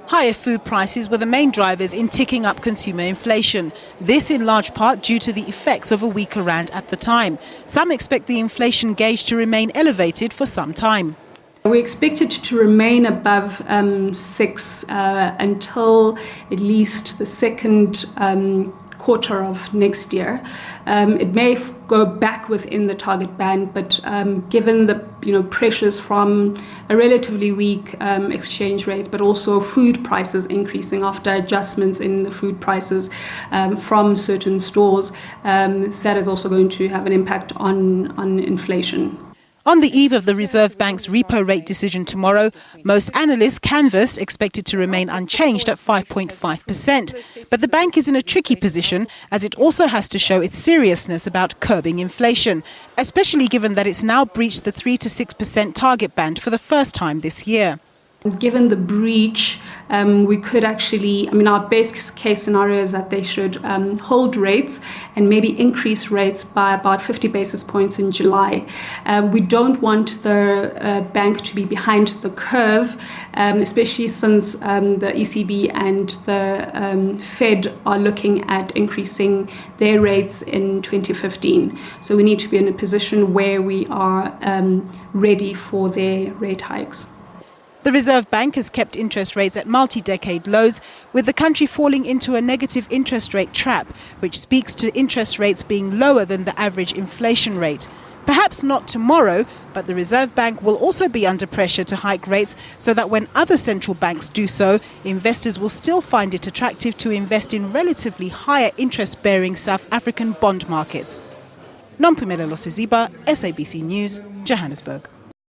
Higher food prices were the main drivers in ticking up consumer inflation. This in large part due to the effects of a weaker rand at the time. Some expect the inflation gauge to remain elevated for some time. We expect it to remain above 6 until at least the second quarter of next year. It may go back within the target band, but given the pressures from a relatively weak exchange rate, but also food prices increasing after adjustments in the food prices from certain stores, that is also going to have an impact on inflation. On the eve of the Reserve Bank's repo rate decision tomorrow, most analysts canvassed expect it to remain unchanged at 5.5%. But the bank is in a tricky position as it also has to show its seriousness about curbing inflation, especially given that it's now breached the 3 to 6% target band for the first time this year. Given the breach, we could actually, our base case scenario is that they should hold rates and maybe increase rates by about 50 basis points in July. We don't want the bank to be behind the curve, especially since the ECB and the Fed are looking at increasing their rates in 2015. So we need to be in a position where we are ready for their rate hikes. The Reserve Bank has kept interest rates at multi-decade lows, with the country falling into a negative interest rate trap, which speaks to interest rates being lower than the average inflation rate. Perhaps not tomorrow, but the Reserve Bank will also be under pressure to hike rates so that when other central banks do so, investors will still find it attractive to invest in relatively higher interest-bearing South African bond markets. Nompumelelo Siziba, SABC News, Johannesburg.